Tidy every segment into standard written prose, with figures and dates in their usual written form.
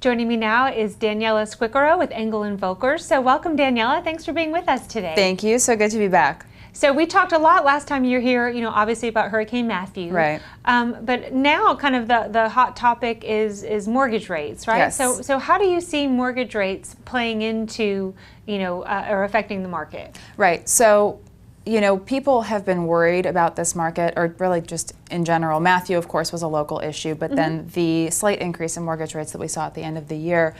Joining me now is Daniella Squicquero with Engel Völkers. So welcome, Daniella. Thanks for being with us today. Thank you. So good to be back. So we talked a lot last time you were here, obviously about Hurricane Matthew. Right. But now kind of the hot topic is mortgage rates, right? Yes. So how do you see mortgage rates playing into, or affecting the market? Right. So, people have been worried about this market, or really just in general. Matthew, of course, was a local issue, but then the slight increase in mortgage rates that we saw at the end of the year,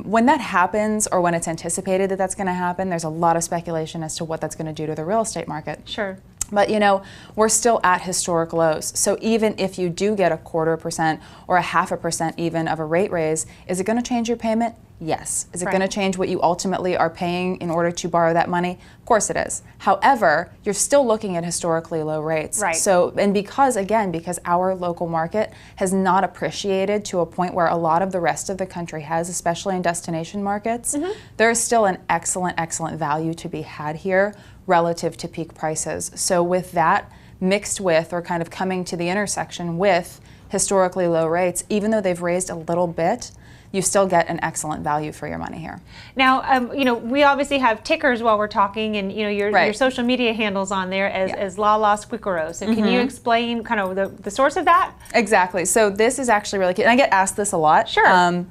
when that happens, or when it's anticipated that that's going to happen, there's a lot of speculation as to what that's going to do to the real estate market. Sure. But we're still at historic lows. So even if you do get 1/4% or 0.5% even of a rate raise, is it going to change your payment? Yes. Is it going to change what you ultimately are paying in order to borrow that money? Of course it is. However, you're still looking at historically low rates. Right. So, and because our local market has not appreciated to a point where a lot of the rest of the country has, especially in destination markets, there is still an excellent value to be had here relative to peak prices. So with that mixed with, or kind of coming to the intersection with, historically low rates, even though they've raised a little bit, you still get an excellent value for your money here. Now, we obviously have tickers while we're talking, and your social media handles on there as Daniella Squicquero. So can you explain kind of the source of that? Exactly. So this is actually really cute, and I get asked this a lot. Sure.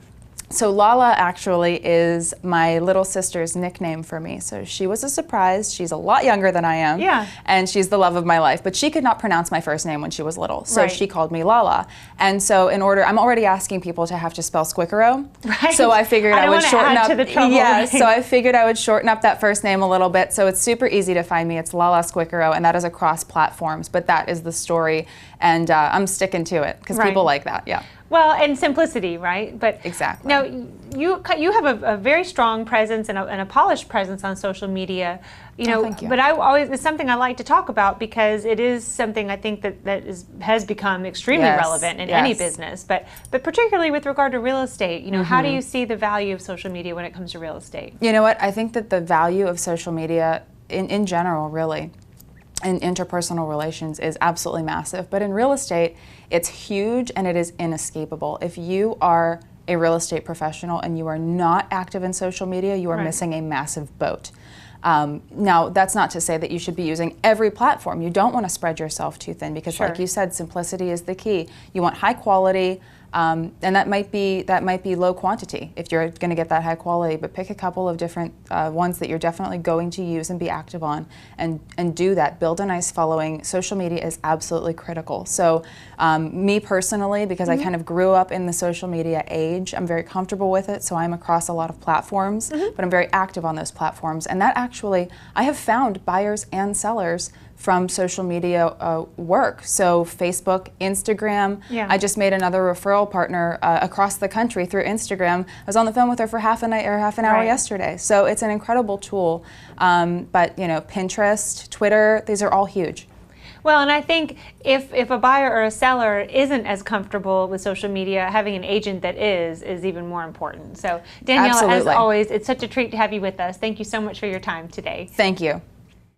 So Lala actually is my little sister's nickname for me. So she was a surprise. She's a lot younger than I am. Yeah. And she's the love of my life. But she could not pronounce my first name when she was little. So she called me Lala. And so I'm already asking people to have to spell Squicquero. Right. So I figured I would shorten up. To the trouble, So I figured I would shorten up that first name a little bit. So it's super easy to find me. It's Daniella Squicquero, and that is across platforms. But that is the story, and I'm sticking to it because people like that. Yeah. Well, and simplicity, right? But exactly. Now, you have a very strong presence and a polished presence on social media, thank you. But it's something I like to talk about because it is something I think that has become extremely relevant in any business, but particularly with regard to real estate. How do you see the value of social media when it comes to real estate? You know what? I think that the value of social media in general, really, in interpersonal relations is absolutely massive. But in real estate, it's huge and it is inescapable. If you are a real estate professional and you are not active in social media, you are missing a massive boat. Now, that's not to say that you should be using every platform. You don't want to spread yourself too thin because, like you said, simplicity is the key. You want high quality, and that might be low quantity if you're going to get that high quality. But pick a couple of different ones that you're definitely going to use and be active on, and do that. Build a nice following. Social media is absolutely critical. So, me personally, because I kind of grew up in the social media age, I'm very comfortable with it. So I'm across a lot of platforms, but I'm very active on those platforms, and that actually I have found buyers and sellers from social media work. So Facebook, Instagram. Yeah. I just made another referral partner across the country through Instagram. I was on the phone with her for half an hour yesterday. So it's an incredible tool. But Pinterest, Twitter, these are all huge. Well, and I think if a buyer or a seller isn't as comfortable with social media, having an agent that is even more important. So Daniella, as always, it's such a treat to have you with us. Thank you so much for your time today. Thank you.